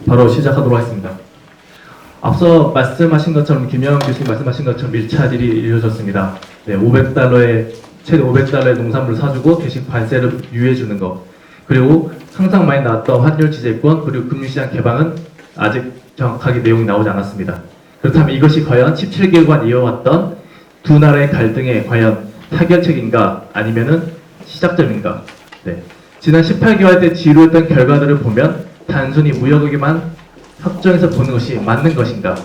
바로 시작하도록 하겠습니다. 앞서 말씀하신 것처럼 김영환 교수님 말씀하신 것처럼 밀차딜이 이루어졌습니다. 네, 최대 500달러의 농산물을 사주고 대신 관세를 유예해 주는 것. 그리고 항상 많이 나왔던 환율 지재권 그리고 금융시장 개방은 아직 정확하게 내용이 나오지 않았습니다. 그렇다면 이것이 과연 17개월간 이어왔던 두 나라의 갈등에 과연 타결책인가 아니면은 시작점인가? 네. 지난 18개월 때 지루했던 결과들을 보면 단순히 무역에만 확정해서 보는 것이 맞는 것인가?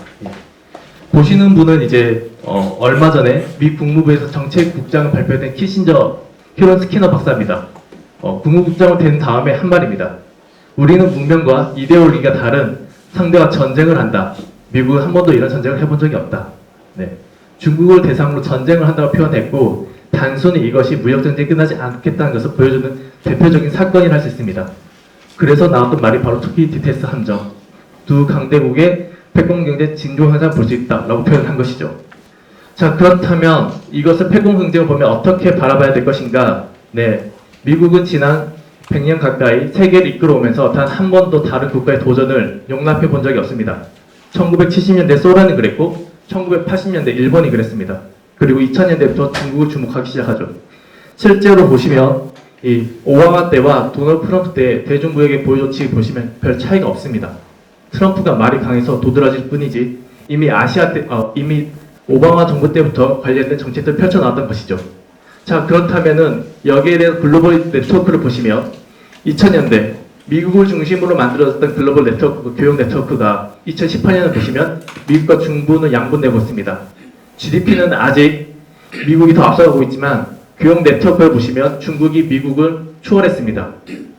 보시는 분은 이제 얼마 전에 미 국무부에서 정책국장을 발표된 키런 스키너 박사입니다. 국무국장을 된 다음에 한 말입니다. 우리는 문명과 이데올로기가 다른 상대와 전쟁을 한다. 미국은 한 번도 이런 전쟁을 해본 적이 없다. 네. 중국을 대상으로 전쟁을 한다고 표현했고 단순히 이것이 무역전쟁이 끝나지 않겠다는 것을 보여주는 대표적인 사건이라 할 수 있습니다. 그래서 나왔던 말이 바로 토키 디테스 함정. 두 강대국의 패권경제 진종현상을 볼 수 있다라고 표현한 것이죠. 자, 그렇다면 이것을 패권경쟁을 보면 어떻게 바라봐야 될 것인가? 네, 미국은 지난 100년 가까이 세계를 이끌어오면서 단 한 번도 다른 국가의 도전을 용납해 본 적이 없습니다. 1970년대 소련이 그랬고 1980년대 일본이 그랬습니다. 그리고 2000년대부터 중국을 주목하기 시작하죠. 실제로 보시면 이 오바마 때와 도널드 트럼프 때 대중무역의 보여조치 보시면 별 차이가 없습니다. 트럼프가 말이 강해서 도드라질 뿐이지 이미 이미 오바마 정부 때부터 관련된 정책들을 펼쳐나왔던 것이죠. 자, 그렇다면은 여기에 대한 글로벌 네트워크를 보시면 2000년대 미국을 중심으로 만들어졌던 글로벌 네트워크, 교역 네트워크가 2018년을 보시면 미국과 중부는 양분되고 있습니다. GDP는 아직 미국이 더 앞서가고 있지만 교역 네트워크를 보시면 중국이 미국을 추월했습니다.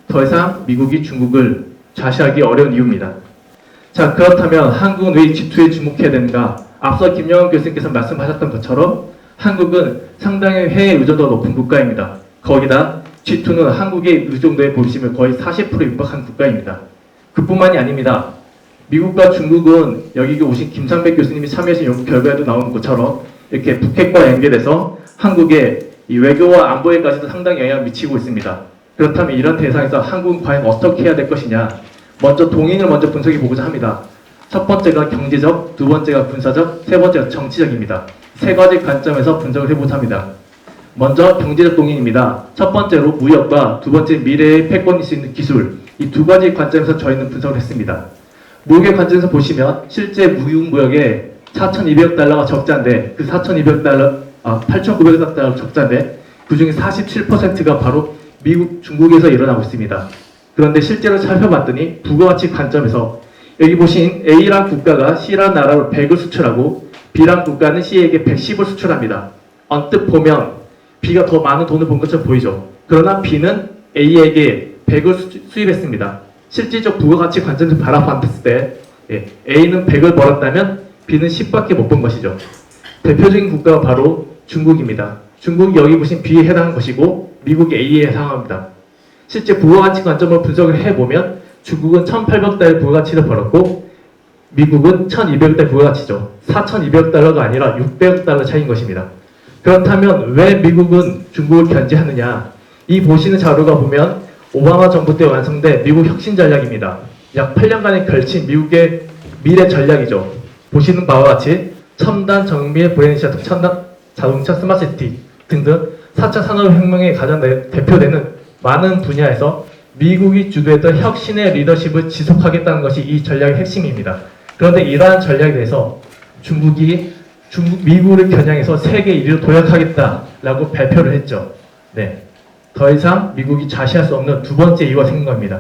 더 이상 미국이 중국을 좌시하기 어려운 이유입니다. 자, 그렇다면 한국은 왜 G2에 주목해야 되는가? 앞서 김영환 교수님께서 말씀하셨던 것처럼 한국은 상당히 해외 의존도가 높은 국가입니다. 거기다 G2는 한국의 의존도에 보시면 거의 40%에 육박한 국가입니다. 그뿐만이 아닙니다. 미국과 중국은 여기 오신 김상백 교수님이 참여하신 연구 결과에도 나오는 것처럼 이렇게 북핵과 연계돼서 한국의 이 외교와 안보에까지도 상당히 영향을 미치고 있습니다. 그렇다면 이런 대상에서 한국은 과연 어떻게 해야 될 것이냐? 먼저 동행을 먼저 분석해 보고자 합니다. 첫 번째가 경제적, 두 번째가 군사적, 세 번째가 정치적입니다. 세 가지 관점에서 분석을 해보자 합니다. 먼저 경제적 동행입니다. 첫 번째로 무역과 두 번째 미래의 패권일 수 있는 기술, 이 두 가지 관점에서 저희는 분석을 했습니다. 무역의 관점에서 보시면 실제 무역에 4,200억 달러가 적자인데 그 8,900억 달러 적자인데 그 중에 47%가 바로 미국, 중국에서 일어나고 있습니다. 그런데 실제로 살펴봤더니 부가가치 관점에서 여기 보신 A란 국가가 C란 나라로 100을 수출하고 B란 국가는 C에게 110을 수출합니다. 언뜻 보면 B가 더 많은 돈을 번 것처럼 보이죠. 그러나 B는 A에게 100을 수입했습니다. 실질적 부가가치 관점에서 바라봤을 때 A는 100을 벌었다면 B는 10밖에 못 번 것이죠. 대표적인 국가가 바로 중국입니다. 중국이 여기 보신 B에 해당하는 것이고 미국이 A에 해당합니다. 실제 부가가치 관점을 분석을 해보면 중국은 1,800달러 부가가치를 벌었고 미국은 1,200달러 부가가치죠. 4,200억 달러가 아니라 600억 달러 차이인 것입니다. 그렇다면 왜 미국은 중국을 견제하느냐? 이 보시는 자료가 보면 오바마 정부 때 완성된 미국 혁신 전략입니다. 약 8년간에 걸친 미국의 미래 전략이죠. 보시는 바와 같이 첨단 정밀 브레인 시스템, 첨단 자동차 스마트시티 등등 4차 산업혁명에 가장 대표되는 많은 분야에서 미국이 주도했던 혁신의 리더십을 지속하겠다는 것이 이 전략의 핵심입니다. 그런데 이러한 전략에 대해서 미국을 겨냥해서 세계 1위로 도약하겠다라고 발표를 했죠. 네, 더 이상 미국이 좌시할 수 없는 두 번째 이유가 생긴 겁니다.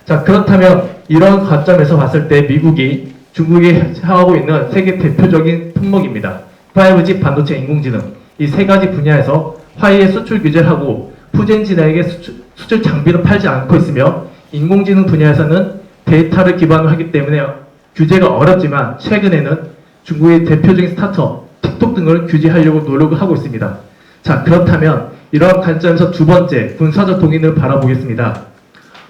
자, 그렇다면 이런 관점에서 봤을 때 미국이 중국이 하고 있는 세계 대표적인 품목입니다. 5G, 반도체, 인공지능 이 세 가지 분야에서 화웨이의 수출 규제를 하고 푸젠진에게 수출 장비를 팔지 않고 있으며 인공지능 분야에서는 데이터를 기반으로 하기 때문에 규제가 어렵지만 최근에는 중국의 대표적인 스타트업, 틱톡 등을 규제하려고 노력을 하고 있습니다. 자, 그렇다면 이러한 관점에서 두 번째 군사적 동인을 바라보겠습니다.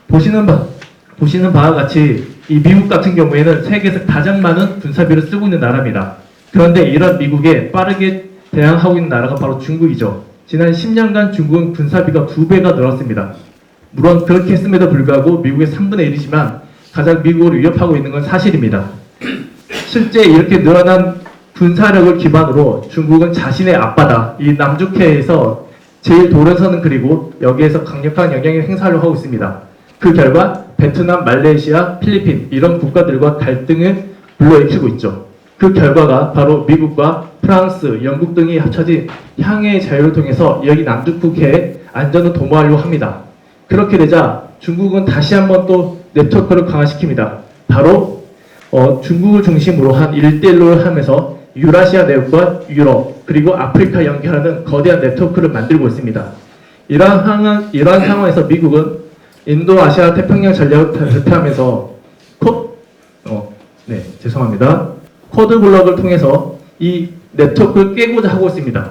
보시는 바와 같이 이 미국 같은 경우에는 세계에서 가장 많은 군사비를 쓰고 있는 나라입니다. 그런데 이런 미국에 빠르게 대항하고 있는 나라가 바로 중국이죠. 지난 10년간 중국은 군사비가 2배가 늘었습니다. 물론 그렇게 했음에도 불구하고 미국의 3분의 1이지만 가장 미국을 위협하고 있는 건 사실입니다. 실제 이렇게 늘어난 군사력을 기반으로 중국은 자신의 앞바다, 이 남중해에서 제일 도련선을 그리고 여기에서 강력한 영향을 행사하려고 하고 있습니다. 그 결과 베트남, 말레이시아, 필리핀 이런 국가들과 갈등을 불러일으키고 있죠. 그 결과가 바로 미국과 프랑스, 영국 등이 합쳐진 향해의 자유를 통해서 여기 남중국해의 안전을 도모하려고 합니다. 그렇게 되자 중국은 다시 한번 또 네트워크를 강화시킵니다. 바로 중국을 중심으로 한 1대1로 하면서 유라시아 내국과 유럽 그리고 아프리카 연결하는 거대한 네트워크를 만들고 있습니다. 이러한 상황에서 미국은 인도아시아 태평양 전략을 발표하면서 코드 블록을 통해서 이 네트워크를 깨고자 하고 있습니다.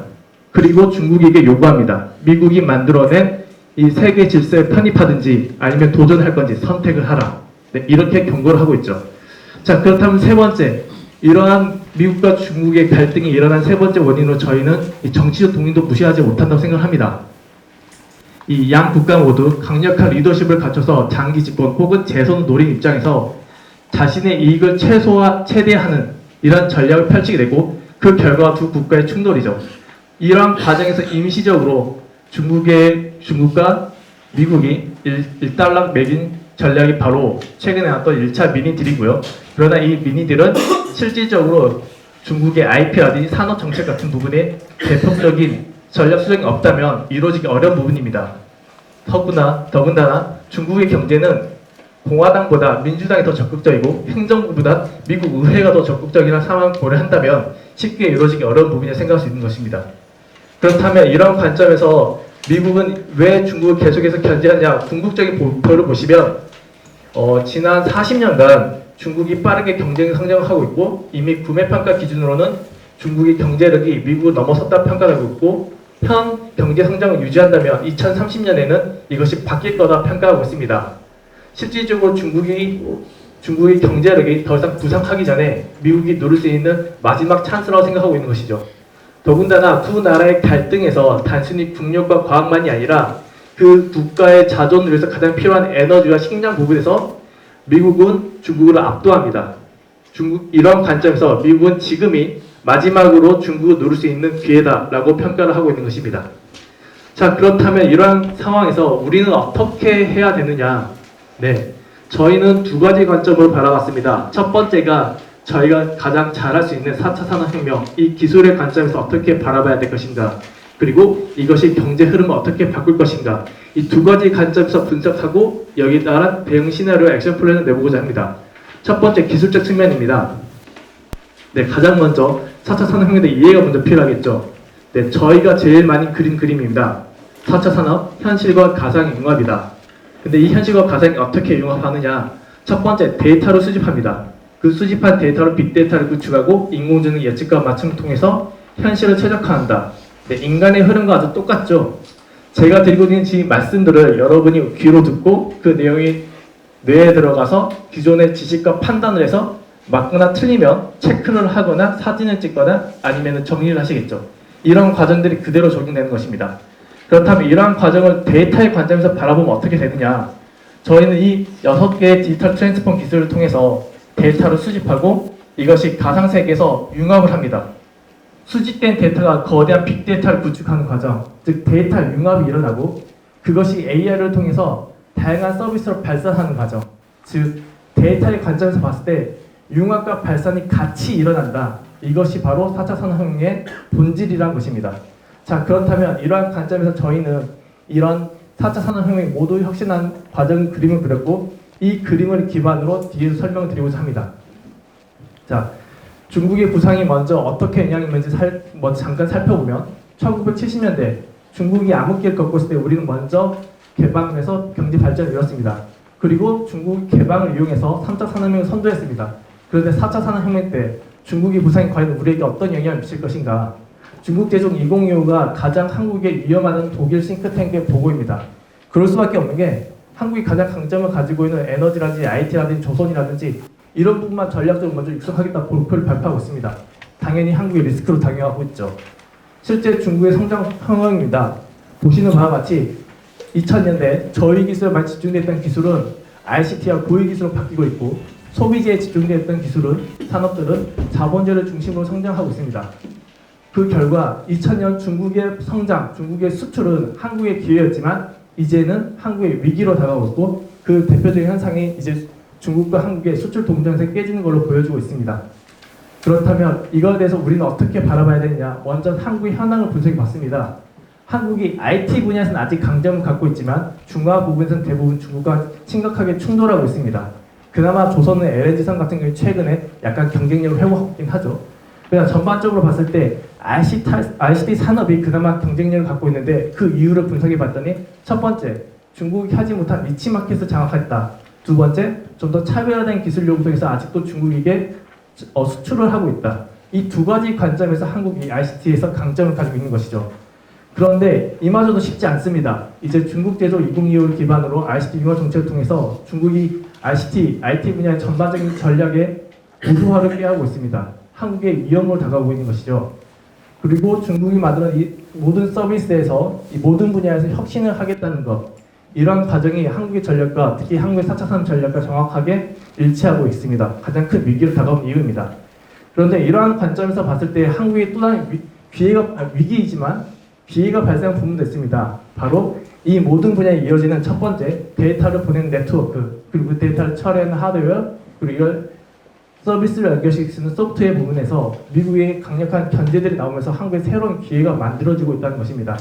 그리고 중국에게 요구합니다. 미국이 만들어낸 이 세계 질서에 편입하든지 아니면 도전할 건지 선택을 하라. 네, 이렇게 경고를 하고 있죠. 자, 그렇다면 세 번째, 이러한 미국과 중국의 갈등이 일어난 세 번째 원인으로 저희는 이 정치적 동인도 무시하지 못한다고 생각합니다. 이 양 국가 모두 강력한 리더십을 갖춰서 장기 집권 혹은 재선을 노린 입장에서 자신의 이익을 최대화하는 이런 전략을 펼치게 되고 그 결과가 두 국가의 충돌이죠. 이러한 과정에서 임시적으로 중국과 미국이 일단락 매긴 전략이 바로 최근에 나왔던 1차 미니딜이고요. 그러나 이 미니딜은 실질적으로 중국의 IP라든지 산업정책 같은 부분에 대폭적인 전략 수정이 없다면 이루어지기 어려운 부분입니다. 더군다나 중국의 경제는 공화당보다 민주당이 더 적극적이고 행정부보다 미국 의회가 더 적극적인 상황을 고려한다면 쉽게 이루어지기 어려운 부분이라 생각할 수 있는 것입니다. 그렇다면 이런 관점에서 미국은 왜 중국을 계속해서 견제하냐 궁극적인 목표를 보시면 지난 40년간 중국이 빠르게 경쟁 성장을 하고 있고 이미 구매평가 기준으로는 중국의 경제력이 미국을 넘어섰다 평가되고 있고 현 경제 성장을 유지한다면 2030년에는 이것이 바뀔 거다 평가하고 있습니다. 실질적으로 중국의 경제력이 더 이상 부상하기 전에 미국이 누릴 수 있는 마지막 찬스라고 생각하고 있는 것이죠. 더군다나 두 나라의 갈등에서 단순히 국력과 과학만이 아니라 그 국가의 자존을 위해서 가장 필요한 에너지와 식량 부분에서 미국은 중국을 압도합니다. 이런 관점에서 미국은 지금이 마지막으로 중국을 누릴 수 있는 기회다라고 평가를 하고 있는 것입니다. 자, 그렇다면 이러한 상황에서 우리는 어떻게 해야 되느냐? 네, 저희는 두 가지 관점으로 바라봤습니다. 첫 번째가 저희가 가장 잘할 수 있는 4차 산업혁명, 이 기술의 관점에서 어떻게 바라봐야 될 것인가, 그리고 이것이 경제 흐름을 어떻게 바꿀 것인가, 이 두 가지 관점에서 분석하고 여기에 따른 대응 시나리오 액션 플랜을 내보고자 합니다. 첫 번째, 기술적 측면입니다. 네, 가장 먼저 4차 산업혁명에 대해 이해가 먼저 필요하겠죠. 네, 저희가 제일 많이 그린 그림입니다. 4차 산업, 현실과 가상의 융합이다. 근데 이 현실과 가상이 어떻게 융합하느냐? 첫 번째, 데이터를 수집합니다. 그 수집한 데이터로 빅데이터를 구축하고 인공지능 예측과 맞춤을 통해서 현실을 최적화한다. 네, 인간의 흐름과 아주 똑같죠. 제가 드리고 있는 이 말씀들을 여러분이 귀로 듣고 그 내용이 뇌에 들어가서 기존의 지식과 판단을 해서 맞거나 틀리면 체크를 하거나 사진을 찍거나 아니면 정리를 하시겠죠. 이런 과정들이 그대로 적용되는 것입니다. 그렇다면 이러한 과정을 데이터의 관점에서 바라보면 어떻게 되느냐? 저희는 이 6개의 디지털 트랜스폼 기술을 통해서 데이터를 수집하고 이것이 가상세계에서 융합을 합니다. 수집된 데이터가 거대한 빅데이터를 구축하는 과정, 즉 데이터 융합이 일어나고 그것이 AI를 통해서 다양한 서비스로 발산하는 과정, 즉 데이터의 관점에서 봤을 때 융합과 발산이 같이 일어난다. 이것이 바로 4차 산업혁명의 본질이라는 것입니다. 자, 그렇다면 이러한 관점에서 저희는 이런 4차 산업혁명 모두 혁신한 과정 그림을 그렸고 이 그림을 기반으로 뒤에서 설명을 드리고자 합니다. 자, 중국의 부상이 먼저 어떻게 영향을 미쳤는지 먼저 잠깐 살펴보면 1970년대 중국이 암흑기를 겪고 있을 때 우리는 먼저 개방해서 경제 발전을 이뤘습니다. 그리고 중국 개방을 이용해서 3차 산업혁명을 선도했습니다. 그런데 4차 산업혁명 때 중국의 부상이 과연 우리에게 어떤 영향을 미칠 것인가? 중국 제종 2025가 가장 한국에 위험하다는 독일 싱크탱크의 보고입니다. 그럴 수밖에 없는 게 한국이 가장 강점을 가지고 있는 에너지라든지 IT라든지 조선이라든지 이런 부분만 전략적으로 먼저 육성하겠다 목표를 발표하고 있습니다. 당연히 한국의 리스크로 당연하고 있죠. 실제 중국의 성장 상황입니다. 보시는 바와 같이 2000년대 저희 기술에 많이 집중됐던 기술은 ICT와 고위기술로 바뀌고 있고 소비재에 집중되었던 기술은 산업들은 자본주의를 중심으로 성장하고 있습니다. 그 결과 2000년 중국의 성장, 중국의 수출은 한국의 기회였지만 이제는 한국의 위기로 다가오고 그 대표적인 현상이 이제 중국과 한국의 수출 동전세 깨지는 걸로 보여주고 있습니다. 그렇다면 이거에 대해서 우리는 어떻게 바라봐야 되느냐? 먼저 한국의 현황을 분석해 봤습니다. 한국이 IT 분야에서는 아직 강점을 갖고 있지만 중화 부분에서는 대부분 중국과 심각하게 충돌하고 있습니다. 그나마 조선은 LNG선 같은 경우 최근에 약간 경쟁력을 회복하고 있긴 하죠. 그냥 전반적으로 봤을 때 ICT 산업이 그나마 경쟁력을 갖고 있는데 그 이유를 분석해 봤더니 첫 번째, 중국이 하지 못한 니치 마켓을 장악했다. 두 번째, 좀 더 차별화된 기술 요구에서 아직도 중국에게 수출을 하고 있다. 이 두 가지 관점에서 한국이 ICT에서 강점을 가지고 있는 것이죠. 그런데 이마저도 쉽지 않습니다. 이제 중국 제조 2025를 기반으로 ICT 융화 정책을 통해서 중국이 IT 분야의 전반적인 전략에 우수화를 꾀하고 있습니다. 한국의 위험으로 다가오고 있는 것이죠. 그리고 중국이 만드는 이 모든 서비스에서 이 모든 분야에서 혁신을 하겠다는 것, 이러한 과정이 한국의 전략과 특히 한국의 4차 산업 전략과 정확하게 일치하고 있습니다. 가장 큰 위기로 다가온 이유입니다. 그런데 이러한 관점에서 봤을 때 한국의 또 다른 위기이지만 기회가 발생한 부분도 있습니다. 바로 이 모든 분야에 이어지는 첫 번째, 데이터를 보내는 네트워크, 그리고 데이터를 처리하는 하드웨어, 그리고 이걸 서비스를 연결시키는 소프트웨어 부분에서 미국의 강력한 견제들이 나오면서 한국의 새로운 기회가 만들어지고 있다는 것입니다.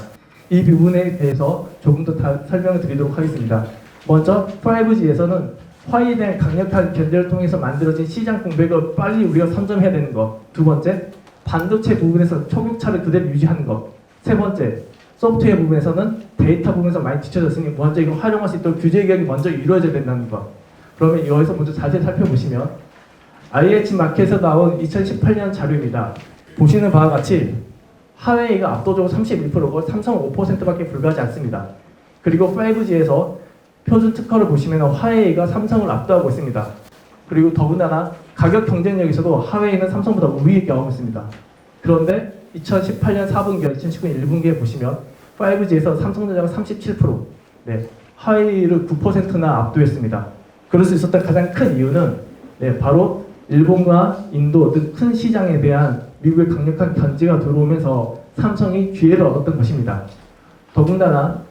이 부분에 대해서 조금 더 설명을 드리도록 하겠습니다. 먼저 5G에서는 화이에 대한 강력한 견제를 통해서 만들어진 시장 공백을 빨리 우리가 선점해야 되는 것. 두 번째, 반도체 부분에서 초격차를 그대로 유지하는 것. 세 번째, 소프트웨어 부분에서는 데이터 부분에서 많이 뒤쳐졌으니 먼저 이걸 활용할 수 있도록 규제 개혁이 먼저 이루어져야 된다는 것. 그러면 여기서 먼저 자세히 살펴보시면 IH 마켓에서 나온 2018년 자료입니다. 보시는 바와 같이 화웨이가 압도적으로 31%고 삼성은 5%밖에 불과하지 않습니다. 그리고 5G에서 표준 특허를 보시면 화웨이가 삼성을 압도하고 있습니다. 그리고 더군다나 가격 경쟁력에서도 화웨이는 삼성보다 우위에 껴하고 있습니다. 그런데 2018년 4분기와 2019년 1분기에 보시면 5G에서 삼성전자가 37%, 화웨이를 9%나 압도했습니다. 그럴 수 있었던 가장 큰 이유는 바로 일본과 인도 등 큰 시장에 대한 미국의 강력한 견제가 들어오면서 삼성이 기회를 얻었던 것입니다. 더군다나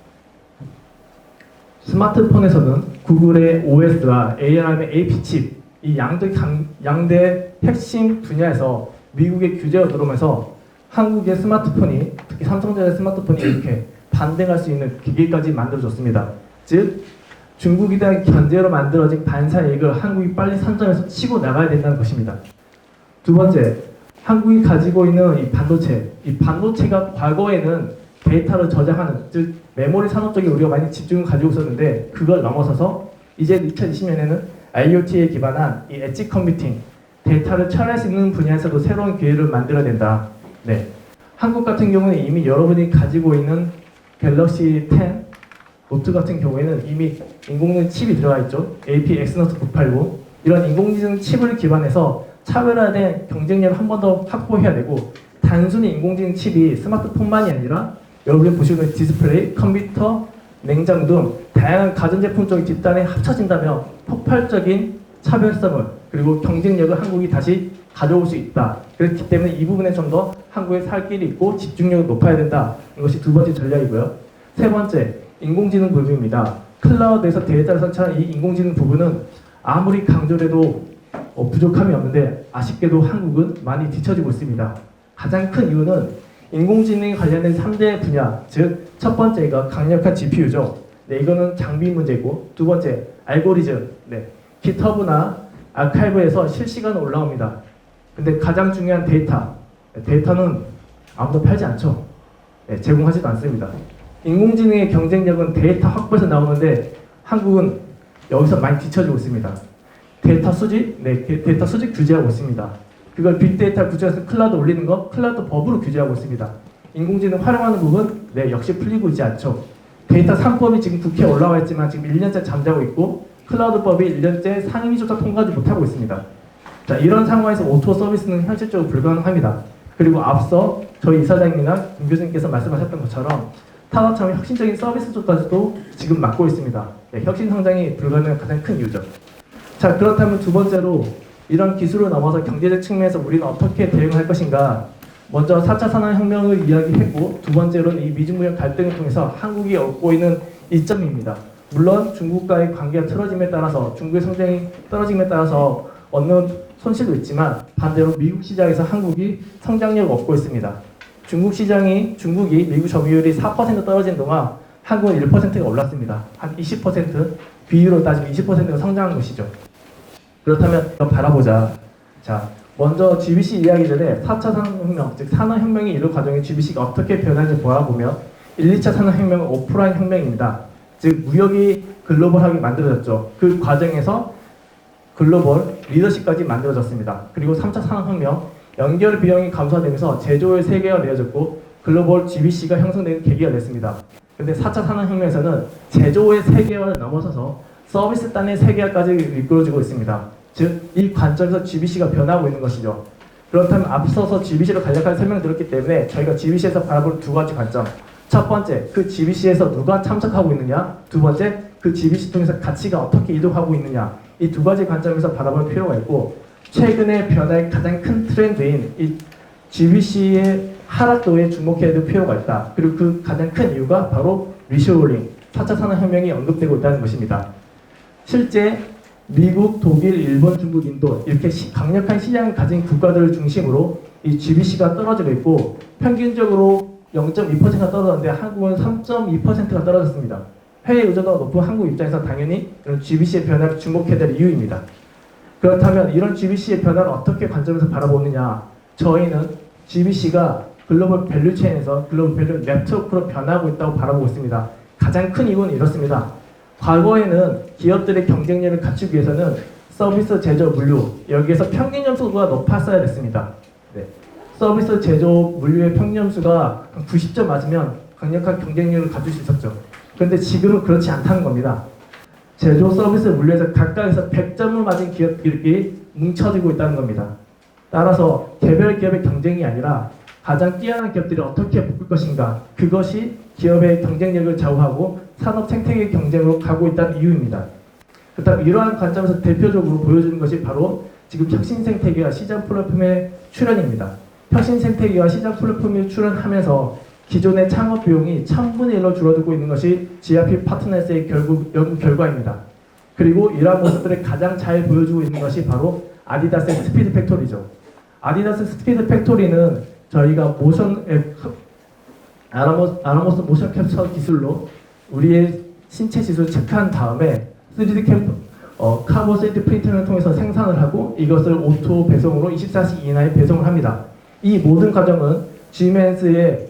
스마트폰에서는 구글의 OS와 ARM의 AP칩, 이 양대 핵심 분야에서 미국의 규제가 들어오면서 한국의 스마트폰이, 특히 삼성전자의 스마트폰이 이렇게 반등할 수 있는 기계까지 만들어졌습니다. 즉 중국에 대한 견제로 만들어진 반사이익을 한국이 빨리 선점해서 치고 나가야 된다는 것입니다. 두 번째, 한국이 가지고 있는 이 반도체가 과거에는 데이터를 저장하는, 즉 메모리 산업 쪽에 우리가 많이 집중을 가지고 있었는데 그걸 넘어서서 이제 2020년에는 IoT에 기반한 이 엣지 컴퓨팅, 데이터를 처리할 수 있는 분야에서도 새로운 기회를 만들어야 된다. 한국 같은 경우는 이미 여러분이 가지고 있는 갤럭시 10 노트 같은 경우에는 이미 인공지능 칩이 들어가 있죠. AP Exynos 980. 이런 인공지능 칩을 기반해서 차별화된 경쟁력을 한 번 더 확보해야 되고, 단순히 인공지능 칩이 스마트폰만이 아니라 여러분이 보시는 디스플레이, 컴퓨터, 냉장 등 다양한 가전제품 쪽의 뒷단에 합쳐진다면 폭발적인 차별성을 그리고 경쟁력을 한국이 다시 가져올 수 있다. 그렇기 때문에 이 부분에 좀 더 한국의 살 길이 있고 집중력을 높여야 된다. 이것이 두 번째 전략이고요. 세 번째, 인공지능 부분입니다. 클라우드에서 데이터를 선출하는 이 인공지능 부분은 아무리 강조를 해도 부족함이 없는데 아쉽게도 한국은 많이 뒤처지고 있습니다. 가장 큰 이유는 인공지능에 관련된 3대 분야, 즉 첫 번째가 강력한 GPU죠. 이거는 장비 문제고, 두 번째 알고리즘, GitHub나 아카이브에서 실시간으로 올라옵니다. 근데 가장 중요한 데이터는 아무도 팔지 않죠. 제공하지도 않습니다. 인공지능의 경쟁력은 데이터 확보에서 나오는데 한국은 여기서 많이 뒤처지고 있습니다. 데이터 수집, 데이터 수집 규제하고 있습니다. 그걸 빅데이터 구조해서 클라우드 올리는 거, 클라우드 법으로 규제하고 있습니다. 인공지능 활용하는 부분, 역시 풀리고 있지 않죠. 데이터 3법이 지금 국회에 올라와 있지만 지금 1년째 잠자고 있고, 클라우드법이 1년째 상임위조차 통과하지 못하고 있습니다. 자, 이런 상황에서 오토 서비스는 현실적으로 불가능합니다. 그리고 앞서 저희 이사장님이나 김 교수님께서 말씀하셨던 것처럼 산업처럼 혁신적인 서비스 쪽까지도 지금 맡고 있습니다. 네, 혁신 성장이 불가능한 가장 큰 이유죠. 자, 그렇다면 두 번째로 이런 기술을 넘어서 경제적 측면에서 우리는 어떻게 대응할 것인가? 먼저 4차 산업혁명을 이야기했고 두 번째로는 이 미중무역 갈등을 통해서 한국이 얻고 있는 이점입니다. 물론 중국과의 관계가 틀어짐에 따라서 중국의 성장이 떨어짐에 따라서 얻는 손실도 있지만 반대로 미국 시장에서 한국이 성장력을 얻고 있습니다. 중국이 미국 점유율이 4% 떨어진 동안 한국은 1%가 올랐습니다. 한 20% 비율로 따지면 20%가 성장한 것이죠. 그렇다면 이걸 바라보자. 자, 먼저 GBC 이야기 전에 4차 산업혁명, 즉 산업혁명이 이룰 과정에 GBC가 어떻게 변하는지 보아보면 1, 2차 산업혁명은 오프라인 혁명입니다. 즉 무역이 글로벌하게 만들어졌죠. 그 과정에서 글로벌 리더십까지 만들어졌습니다. 그리고 3차 산업혁명, 연결 비용이 감소되면서 제조의 세계가 내어졌고 글로벌 GBC가 형성되는 계기가 됐습니다. 그런데 4차 산업혁명에서는 제조의 세계화를 넘어서서 서비스 단의 세계화까지 이끌어지고 있습니다. 즉, 이 관점에서 GBC가 변하고 있는 것이죠. 그렇다면 앞서서 GBC를 간략하게 설명드렸기 때문에 저희가 GBC에서 바라볼 두 가지 관점. 첫 번째, 그 GBC에서 누가 참석하고 있느냐. 두 번째, 그 GBC 통해서 가치가 어떻게 이동하고 있느냐. 이 두 가지 관점에서 바라볼 필요가 있고 최근의 변화의 가장 큰 트렌드인 이 GBC의 하락도에 주목해야 될 필요가 있다. 그리고 그 가장 큰 이유가 바로 리쇼어링, 4차 산업혁명이 언급되고 있다는 것입니다. 실제 미국, 독일, 일본, 중국, 인도 이렇게 강력한 시장을 가진 국가들을 중심으로 이 GBC가 떨어지고 있고 평균적으로 0.2%가 떨어졌는데 한국은 3.2%가 떨어졌습니다. 해외 의존도가 높은 한국 입장에서 당연히 이런 GBC의 변화를 주목해야 될 이유입니다. 그렇다면 이런 GBC의 변화를 어떻게 관점에서 바라보느냐? 저희는 GBC가 글로벌 밸류체인에서 글로벌 밸류 네트워크로 변하고 있다고 바라보고 있습니다. 가장 큰 이유는 이렇습니다. 과거에는 기업들의 경쟁력을 갖추기 위해서는 서비스, 제조, 물류 여기에서 평균 점수가 높았어야 됐습니다. 네. 서비스, 제조, 물류의 평균 점수가 90점 맞으면 강력한 경쟁력을 갖출 수 있었죠. 그런데 지금은 그렇지 않다는 겁니다. 제조, 서비스, 물류에서 각각에서 100점을 맞은 기업들이 뭉쳐지고 있다는 겁니다. 따라서 개별 기업의 경쟁이 아니라 가장 뛰어난 기업들이 어떻게 묶을 것인가, 그것이 기업의 경쟁력을 좌우하고 산업 생태계 경쟁으로 가고 있다는 이유입니다. 그렇다면 이러한 관점에서 대표적으로 보여주는 것이 바로 지금 혁신 생태계와 시장 플랫폼의 출현입니다. 혁신 생태계와 시장 플랫폼이 출현하면서 기존의 창업 비용이 1000분의 1로 줄어들고 있는 것이 GRP 파트너스의 연구 결과입니다. 그리고 이러한 모습들을 가장 잘 보여주고 있는 것이 바로 아디다스의 스피드 팩토리죠. 아디다스 스피드 팩토리는 저희가 아라모스 모션 캡처 기술로 우리의 신체 지수를 체크한 다음에 3D 카본 3D 프린팅을 통해서 생산을 하고 이것을 오토 배송으로 24시 이내에 배송을 합니다. 이 모든 과정은 G맨스의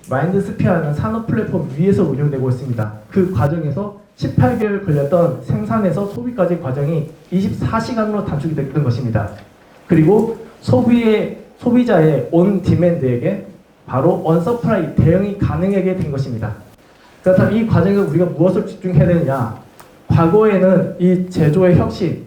마인드스피어라는 산업 플랫폼 위에서 운영되고 있습니다. 그 과정에서 18개월 걸렸던 생산에서 소비까지 과정이 24시간으로 단축이 됐던 것입니다. 그리고 소비자의 온 디맨드에게 바로 온 서프라이 대응이 가능하게 된 것입니다. 그렇다면 이 과정에서 우리가 무엇을 집중해야 되느냐? 과거에는 이 제조의 혁신,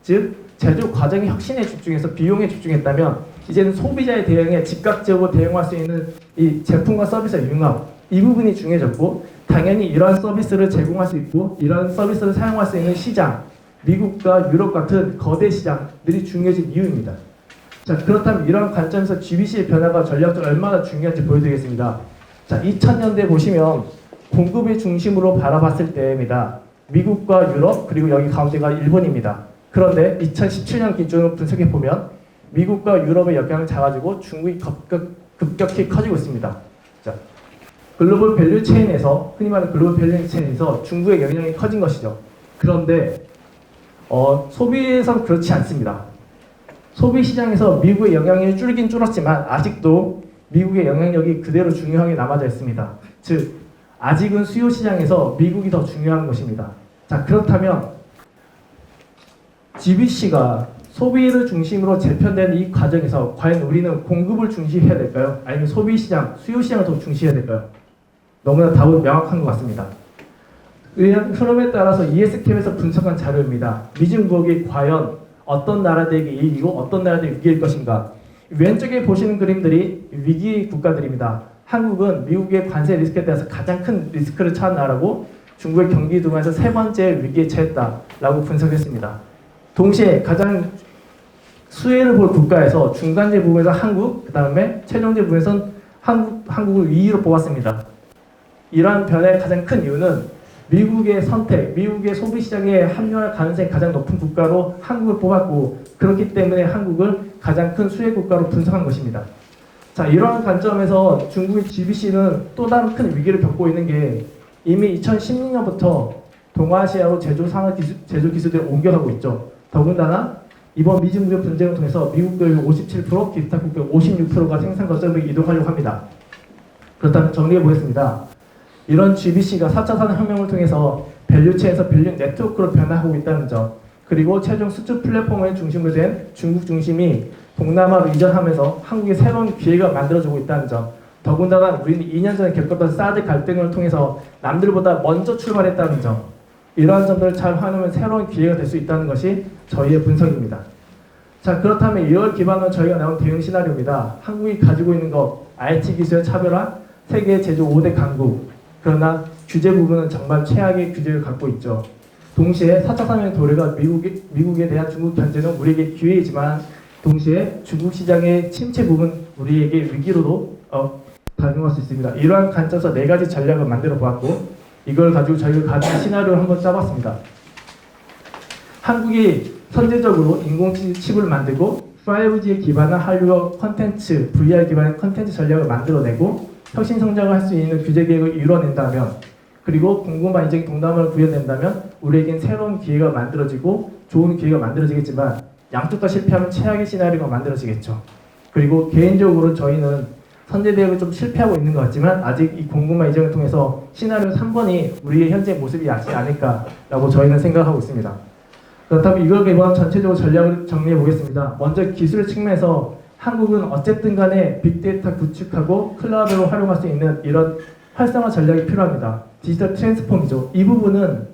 즉 제조 과정의 혁신에 집중해서 비용에 집중했다면 이제는 소비자의 대응에 즉각적으로 대응할 수 있는 이 제품과 서비스의 융합, 이 부분이 중요해졌고 당연히 이러한 서비스를 제공할 수 있고 이러한 서비스를 사용할 수 있는 시장, 미국과 유럽 같은 거대 시장들이 중요해진 이유입니다. 자, 그렇다면 이러한 관점에서 GBC의 변화가 전략적으로 얼마나 중요한지 보여드리겠습니다. 자, 2000년대 보시면 공급의 중심으로 바라봤을 때입니다. 미국과 유럽 그리고 여기 가운데가 일본입니다. 그런데 2017년 기준으로 분석해보면 미국과 유럽의 영향을 작아지고 중국이 급격히 커지고 있습니다. 자, 글로벌 밸류 체인에서 흔히 말하는 글로벌 밸류 체인에서 중국의 영향이 커진 것이죠. 그런데 소비에선 그렇지 않습니다. 소비 시장에서 미국의 영향력이 줄긴 줄었지만 아직도 미국의 영향력이 그대로 중요하게 남아져 있습니다. 즉 아직은 수요 시장에서 미국이 더 중요한 것입니다. 자, 그렇다면 GBC가 소비를 중심으로 재편되는 이 과정에서 과연 우리는 공급을 중시해야 될까요? 아니면 소비 시장, 수요 시장을 더 중시해야 될까요? 너무나 답은 명확한 것 같습니다. 흐름에 따라서 ESCAP에서 분석한 자료입니다. 미중무역이 과연 어떤 나라들에게 이익이고 어떤 나라들에게 위기일 것인가? 왼쪽에 보시는 그림들이 위기 국가들입니다. 한국은 미국의 관세 리스크에 대해서 가장 큰 리스크를 처한 나라고 중국의 경기 동안에서 세 번째 위기에 처했다라고 분석했습니다. 동시에 가장 수혜를 볼 국가에서 중간재 부분에서 한국, 그 다음에 최종재 부분에서는 한국을 2위로 뽑았습니다. 이러한 변화의 가장 큰 이유는 미국의 선택, 미국의 소비 시장에 합류할 가능성이 가장 높은 국가로 한국을 뽑았고 그렇기 때문에 한국을 가장 큰 수혜 국가로 분석한 것입니다. 자, 이러한 관점에서 중국의 GBC는 또 다른 큰 위기를 겪고 있는 게 이미 2016년부터 동아시아로 제조 기술들이 옮겨가고 있죠. 더군다나 이번 미중 무역 분쟁을 통해서 미국의 57%, 기타 국가의 56%가 생산 거점을 이동하려고 합니다. 그렇다면 정리해 보겠습니다. 이런 GBC가 4차 산업혁명을 통해서 밸류체에서 밸류 네트워크로 변화하고 있다는 점, 그리고 최종 수출 플랫폼의 중심으로 된 중국 중심이 동남아로 이전하면서 한국의 새로운 기회가 만들어지고 있다는 점, 더군다나 우리는 2년 전에 겪었던 사드 갈등을 통해서 남들보다 먼저 출발했다는 점, 이러한 점들을 잘 활용하면 새로운 기회가 될 수 있다는 것이 저희의 분석입니다. 자, 그렇다면 이걸 기반으로 저희가 나온 대응 시나리오입니다. 한국이 가지고 있는 것, IT 기술의 차별화, 세계 제조 5대 강국, 그러나 규제 부분은 정말 최악의 규제를 갖고 있죠. 동시에 4차 산업의 도래가 미국에 대한 중국 견제는 우리에게 기회이지만 동시에 중국 시장의 침체 부분 우리에게 위기로도 작용할 수 있습니다. 이러한 관점에서 4가지 전략을 만들어 보았고 이걸 가지고 저희가 가진 시나리오를 한번 짜봤습니다. 한국이 선제적으로 인공칩을 만들고 5G에 기반한 한류어 컨텐츠, VR 기반의 컨텐츠 전략을 만들어내고 혁신 성장을 할 수 있는 규제 계획을 이뤄낸다면 그리고 공급망 인증 동남아를 구현된다면 우리에겐 새로운 기회가 만들어지고 좋은 기회가 만들어지겠지만 양쪽 다 실패하면 최악의 시나리오가 만들어지겠죠. 그리고 개인적으로 저희는 선제 대응을 좀 실패하고 있는 것 같지만 아직 이 공급망 이전을 통해서 시나리오 3번이 우리의 현재 모습이 낫지 않을까라고 저희는 생각하고 있습니다. 그렇다면 이걸 기반으로 전체적으로 전략을 정리해 보겠습니다. 먼저 기술 측면에서 한국은 어쨌든 간에 빅데이터 구축하고 클라우드로 활용할 수 있는 이런 활성화 전략이 필요합니다. 디지털 트랜스폼이죠. 이 부분은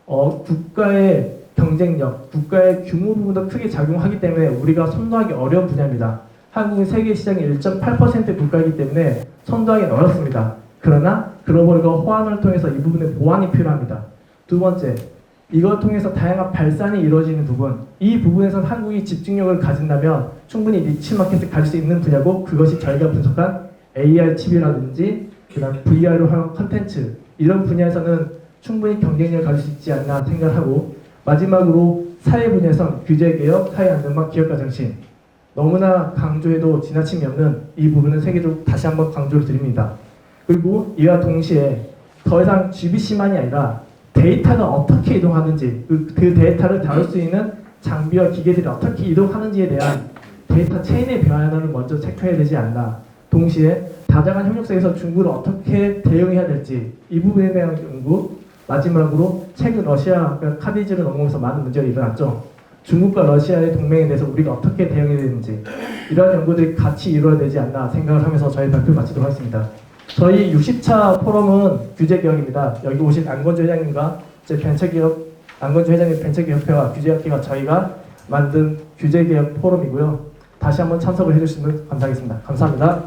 국가의 경쟁력, 국가의 규모 부분도 크게 작용하기 때문에 우리가 선도하기 어려운 분야입니다. 한국은 세계 시장의 1.8% 국가이기 때문에 선도하기는 어렵습니다. 그러나 글로벌과 호환을 통해서 이 부분의 보완이 필요합니다. 두 번째, 이걸 통해서 다양한 발산이 이루어지는 부분, 이 부분에선 한국이 집중력을 가진다면 충분히 니치 마켓을 가질 수 있는 분야고 그것이 저희가 분석한 AR 칩이라든지 그다음 VR로 활용한 컨텐츠 이런 분야에서는 충분히 경쟁력을 가질 수 있지 않나 생각하고 마지막으로 사회 분야에선 규제 개혁, 사회 안전망, 기업가 정신 너무나 강조해도 지나침이 없는 이 부분은 세계적으로 다시 한번 강조를 드립니다. 그리고 이와 동시에 더 이상 GBC만이 아니라 데이터가 어떻게 이동하는지 그 데이터를 다룰 수 있는 장비와 기계들이 어떻게 이동하는지에 대한 데이터 체인의 변화를 먼저 체크해야 되지 않나. 동시에 다자간 협력 속에서 중국을 어떻게 대응해야 될지 이 부분에 대한 연구. 마지막으로 최근 러시아 카디지를 넘어오면서 많은 문제가 일어났죠. 중국과 러시아의 동맹에 대해서 우리가 어떻게 대응해야 되는지 이러한 연구들이 같이 이루어야 되지 않나 생각을 하면서 저희 발표를 마치도록 하겠습니다. 저희 60차 포럼은 규제개혁입니다. 여기 오신 안건주 회장님과 제 안건주 회장님 벤처기업협회와 규제학회가 저희가 만든 규제개혁 포럼이고요. 다시 한번 참석을 해주시면 감사하겠습니다. 감사합니다.